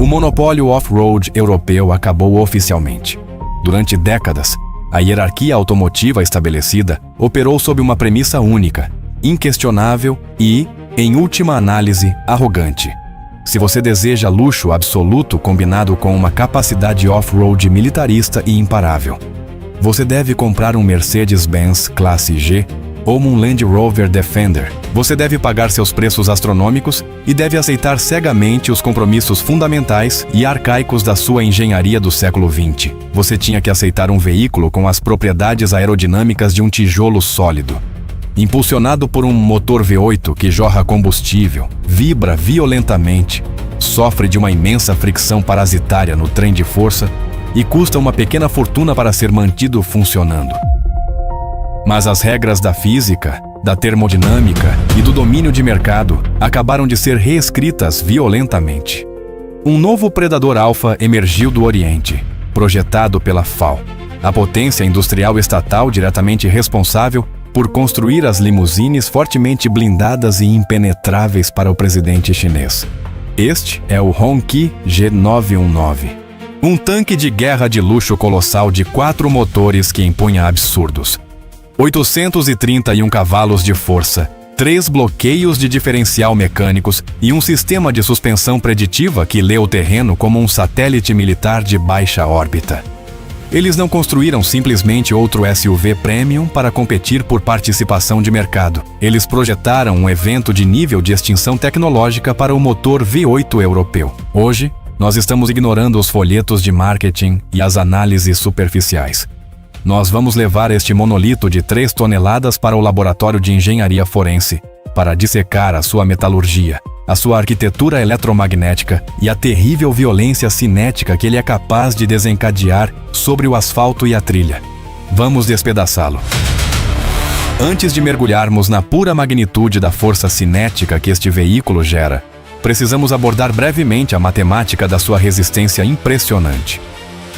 monopólio off-road europeu acabou oficialmente. Durante décadas, a hierarquia automotiva estabelecida operou sob uma premissa única, inquestionável e, em última análise, arrogante. Se você deseja luxo absoluto combinado com uma capacidade off-road militarista e imparável, você deve comprar um Mercedes-Benz Classe G ou um Land Rover Defender. Você deve pagar seus preços astronômicos e deve aceitar cegamente os compromissos fundamentais e arcaicos da sua engenharia do século XX. Você tinha que aceitar um veículo com as propriedades aerodinâmicas de um tijolo sólido, impulsionado por um motor V8 que jorra combustível, vibra violentamente, sofre de uma imensa fricção parasitária no trem de força e custa uma pequena fortuna para ser mantido funcionando. Mas as regras da física, da termodinâmica e do domínio de mercado acabaram de ser reescritas violentamente. Um novo predador alfa emergiu do Oriente, projetado pela FAO, a potência industrial estatal diretamente responsável por construir as limusines fortemente blindadas e impenetráveis para o presidente chinês. Este é o Hongqi G919, um tanque de guerra de luxo colossal de 4 motores que impunha absurdos. 831 cavalos de força, 3 bloqueios de diferencial mecânicos e um sistema de suspensão preditiva que lê o terreno como um satélite militar de baixa órbita. Eles não construíram simplesmente outro SUV premium para competir por participação de mercado. Eles projetaram um evento de nível de extinção tecnológica para o motor V8 europeu. Hoje, nós estamos ignorando os folhetos de marketing e as análises superficiais. Nós vamos levar este monolito de 3 toneladas para o laboratório de engenharia forense, para dissecar a sua metalurgia, a sua arquitetura eletromagnética e a terrível violência cinética que ele é capaz de desencadear sobre o asfalto e a trilha. Vamos despedaçá-lo. Antes de mergulharmos na pura magnitude da força cinética que este veículo gera, precisamos abordar brevemente a matemática da sua resistência impressionante.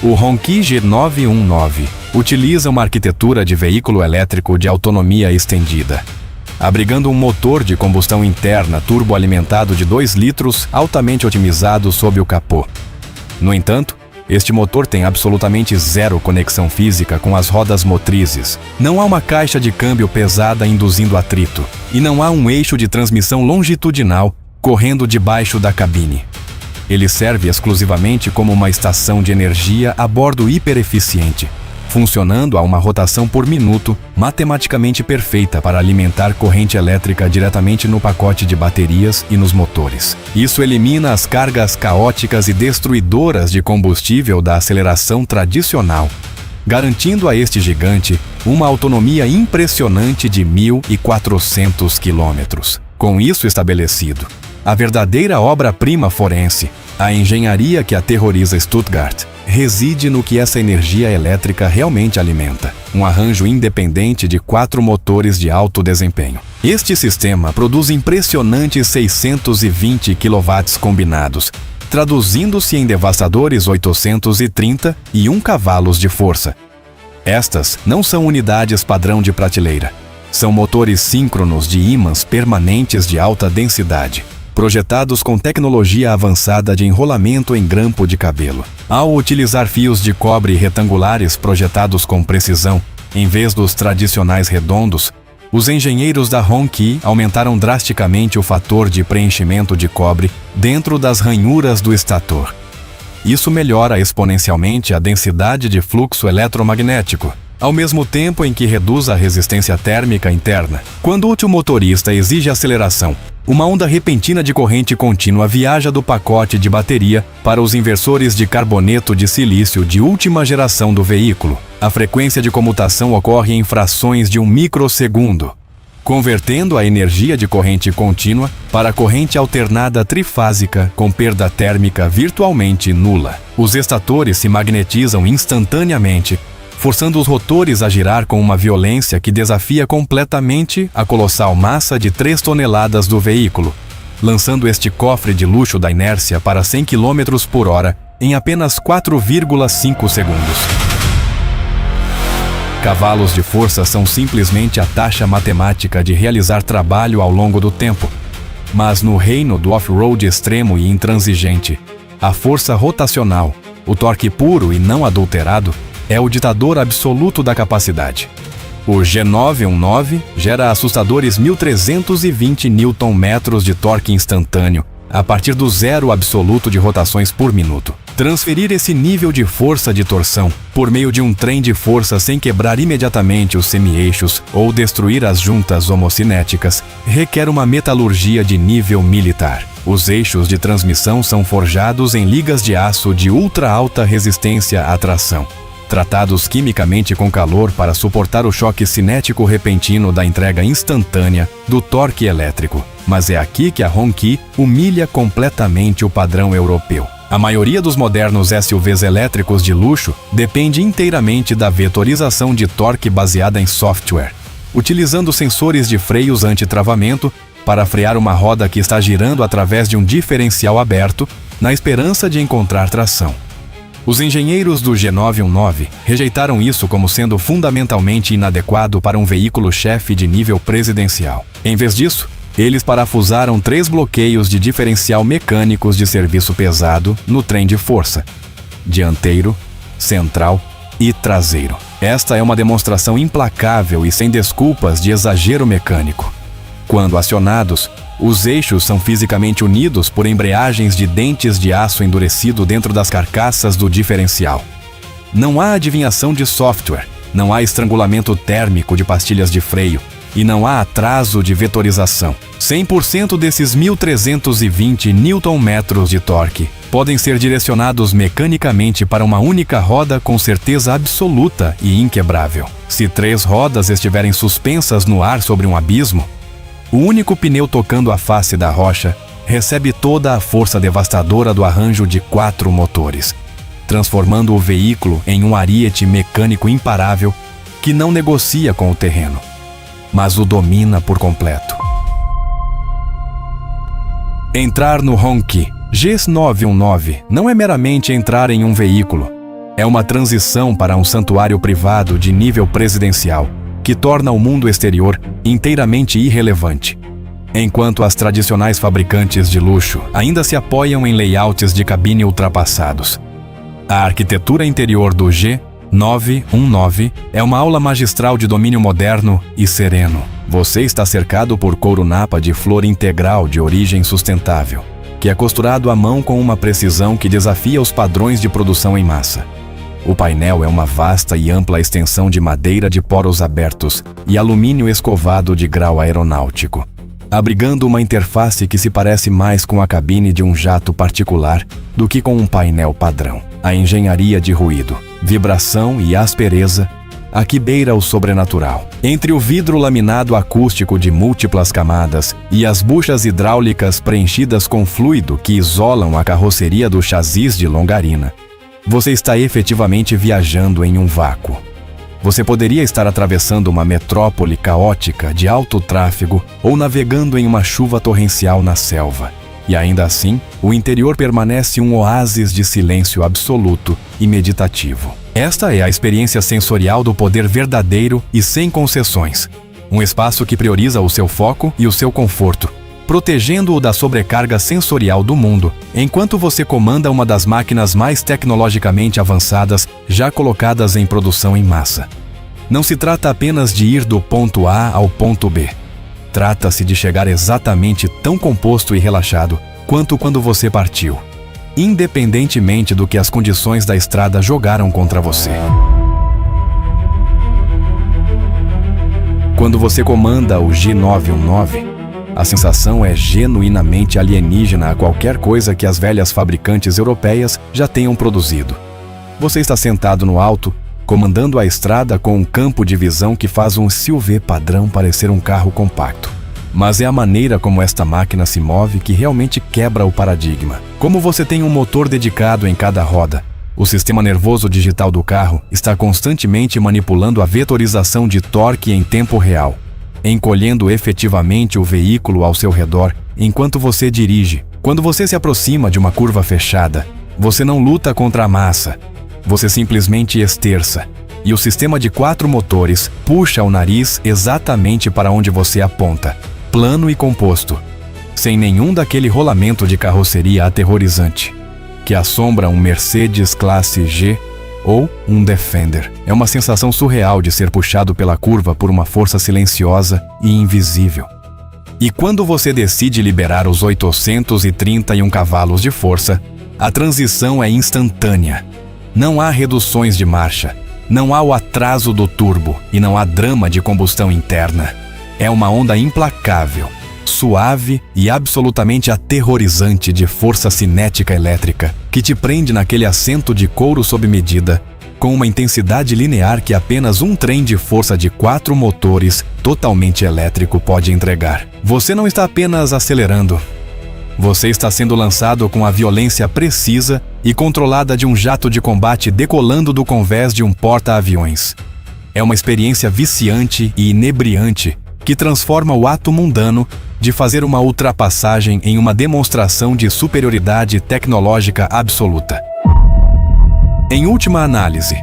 O Hongqi G919 utiliza uma arquitetura de veículo elétrico de autonomia estendida, abrigando um motor de combustão interna turboalimentado de 2 litros altamente otimizado sob o capô. No entanto, este motor tem absolutamente zero conexão física com as rodas motrizes. Não há uma caixa de câmbio pesada induzindo atrito, e não há um eixo de transmissão longitudinal correndo debaixo da cabine. Ele serve exclusivamente como uma estação de energia a bordo hipereficiente, funcionando a uma rotação por minuto matematicamente perfeita para alimentar corrente elétrica diretamente no pacote de baterias e nos motores. Isso elimina as cargas caóticas e destruidoras de combustível da aceleração tradicional, garantindo a este gigante uma autonomia impressionante de 1.400 quilômetros. Com isso estabelecido, a verdadeira obra-prima forense, a engenharia que aterroriza Stuttgart, reside no que essa energia elétrica realmente alimenta: um arranjo independente de 4 motores de alto desempenho. Este sistema produz impressionantes 620 kW combinados, traduzindo-se em devastadores 831 cavalos de força. Estas não são unidades padrão de prateleira. São motores síncronos de ímãs permanentes de alta densidade, projetados com tecnologia avançada de enrolamento em grampo de cabelo. Ao utilizar fios de cobre retangulares projetados com precisão, em vez dos tradicionais redondos, os engenheiros da Hongqi aumentaram drasticamente o fator de preenchimento de cobre dentro das ranhuras do estator. Isso melhora exponencialmente a densidade de fluxo eletromagnético, ao mesmo tempo em que reduz a resistência térmica interna. Quando o motorista exige aceleração, uma onda repentina de corrente contínua viaja do pacote de bateria para os inversores de carboneto de silício de última geração do veículo. A frequência de comutação ocorre em frações de um microsegundo, convertendo a energia de corrente contínua para corrente alternada trifásica com perda térmica virtualmente nula. Os estatores se magnetizam instantaneamente, forçando os rotores a girar com uma violência que desafia completamente a colossal massa de 3 toneladas do veículo, lançando este cofre de luxo da inércia para 100 km por hora em apenas 4,5 segundos. Cavalos de força são simplesmente a taxa matemática de realizar trabalho ao longo do tempo. Mas no reino do off-road extremo e intransigente, A força rotacional, o torque puro e não adulterado, é o ditador absoluto da capacidade. O G919 gera assustadores 1.320 Nm de torque instantâneo a partir do zero absoluto de rotações por minuto. Transferir esse nível de força de torção por meio de um trem de força sem quebrar imediatamente os semi-eixos ou destruir as juntas homocinéticas requer uma metalurgia de nível militar. Os eixos de transmissão são forjados em ligas de aço de ultra alta resistência à tração, tratados quimicamente com calor para suportar o choque cinético repentino da entrega instantânea do torque elétrico. Mas é aqui que a Hongqi humilha completamente o padrão europeu. A maioria dos modernos SUVs elétricos de luxo depende inteiramente da vetorização de torque baseada em software, utilizando sensores de freios anti-travamento para frear uma roda que está girando através de um diferencial aberto, na esperança de encontrar tração. Os engenheiros do G919 rejeitaram isso como sendo fundamentalmente inadequado para um veículo-chefe de nível presidencial. Em vez disso, eles parafusaram 3 bloqueios de diferencial mecânicos de serviço pesado no trem de força: dianteiro, central e traseiro. Esta é uma demonstração implacável e sem desculpas de exagero mecânico. Quando acionados, os eixos são fisicamente unidos por embreagens de dentes de aço endurecido dentro das carcaças do diferencial. Não há adivinhação de software, não há estrangulamento térmico de pastilhas de freio e não há atraso de vetorização. 100% desses 1.320 Nm de torque podem ser direcionados mecanicamente para uma única roda com certeza absoluta e inquebrável. Se 3 rodas estiverem suspensas no ar sobre um abismo, o único pneu tocando a face da rocha recebe toda a força devastadora do arranjo de 4 motores, transformando o veículo em um ariete mecânico imparável que não negocia com o terreno, mas o domina por completo. Entrar no Hongqi G919 não é meramente entrar em um veículo, é uma transição para um santuário privado de nível presidencial, que torna o mundo exterior inteiramente irrelevante. Enquanto as tradicionais fabricantes de luxo ainda se apoiam em layouts de cabine ultrapassados. A arquitetura interior do G919 é uma aula magistral de domínio moderno e sereno. Você está cercado por couro napa de flor integral de origem sustentável, que é costurado à mão com uma precisão que desafia os padrões de produção em massa. O painel é uma vasta e ampla extensão de madeira de poros abertos e alumínio escovado de grau aeronáutico, abrigando uma interface que se parece mais com a cabine de um jato particular do que com um painel padrão. A engenharia de ruído, vibração e aspereza aqui beira o sobrenatural. Entre o vidro laminado acústico de múltiplas camadas e as buchas hidráulicas preenchidas com fluido que isolam a carroceria do chassis de longarina, você está efetivamente viajando em um vácuo. Você poderia estar atravessando uma metrópole caótica de alto tráfego ou navegando em uma chuva torrencial na selva. E ainda assim, o interior permanece um oásis de silêncio absoluto e meditativo. Esta é a experiência sensorial do poder verdadeiro e sem concessões. Um espaço que prioriza o seu foco e o seu conforto, protegendo-o da sobrecarga sensorial do mundo, enquanto você comanda uma das máquinas mais tecnologicamente avançadas já colocadas em produção em massa. Não se trata apenas de ir do ponto A ao ponto B. Trata-se de chegar exatamente tão composto e relaxado quanto quando você partiu, independentemente do que as condições da estrada jogaram contra você. Quando você comanda o G919, a sensação é genuinamente alienígena a qualquer coisa que as velhas fabricantes europeias já tenham produzido. Você está sentado no alto, comandando a estrada com um campo de visão que faz um SUV padrão parecer um carro compacto. Mas é a maneira como esta máquina se move que realmente quebra o paradigma. Como você tem um motor dedicado em cada roda, o sistema nervoso digital do carro está constantemente manipulando a vetorização de torque em tempo real, encolhendo efetivamente o veículo ao seu redor enquanto você dirige. Quando você se aproxima de uma curva fechada, você não luta contra a massa, você simplesmente esterça, e o sistema de 4 motores puxa o nariz exatamente para onde você aponta, plano e composto, sem nenhum daquele rolamento de carroceria aterrorizante, que assombra um Mercedes classe G ou um Defender. É uma sensação surreal de ser puxado pela curva por uma força silenciosa e invisível. E quando você decide liberar os 831 cavalos de força, a transição é instantânea. Não há reduções de marcha, não há o atraso do turbo e não há drama de combustão interna. É uma onda implacável, suave e absolutamente aterrorizante de força cinética elétrica que te prende naquele assento de couro sob medida, com uma intensidade linear que apenas um trem de força de 4 motores totalmente elétrico pode entregar. Você não está apenas acelerando. Você está sendo lançado com a violência precisa e controlada de um jato de combate decolando do convés de um porta-aviões. É uma experiência viciante e inebriante que transforma o ato mundano de fazer uma ultrapassagem em uma demonstração de superioridade tecnológica absoluta. Em última análise,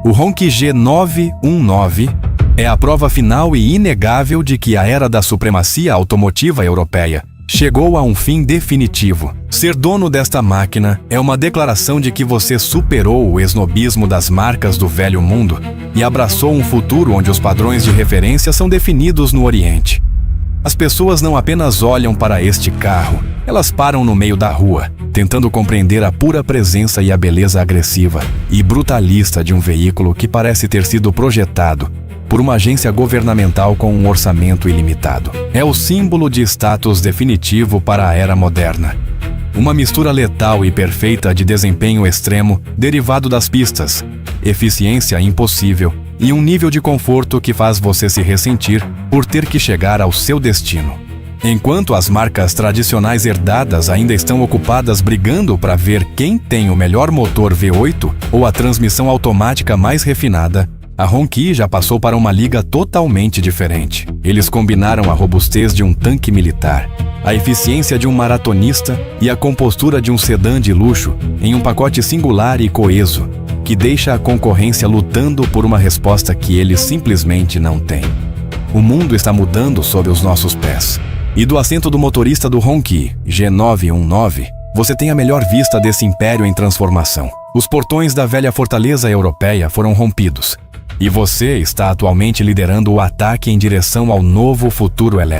o Hongqi G919 é a prova final e inegável de que a era da supremacia automotiva europeia chegou a um fim definitivo. Ser dono desta máquina é uma declaração de que você superou o esnobismo das marcas do velho mundo e abraçou um futuro onde os padrões de referência são definidos no Oriente. As pessoas não apenas olham para este carro, elas param no meio da rua, tentando compreender a pura presença e a beleza agressiva e brutalista de um veículo que parece ter sido projetado por uma agência governamental com um orçamento ilimitado. É o símbolo de status definitivo para a era moderna. Uma mistura letal e perfeita de desempenho extremo derivado das pistas, eficiência impossível e um nível de conforto que faz você se ressentir por ter que chegar ao seu destino. Enquanto as marcas tradicionais herdadas ainda estão ocupadas brigando para ver quem tem o melhor motor V8 ou a transmissão automática mais refinada, a Hongqi já passou para uma liga totalmente diferente. Eles combinaram a robustez de um tanque militar, a eficiência de um maratonista e a compostura de um sedã de luxo em um pacote singular e coeso, que deixa a concorrência lutando por uma resposta que eles simplesmente não têm. O mundo está mudando sob os nossos pés. E do assento do motorista do Hongqi G919, você tem a melhor vista desse império em transformação. Os portões da velha fortaleza europeia foram rompidos. E você está atualmente liderando o ataque em direção ao novo futuro elétrico.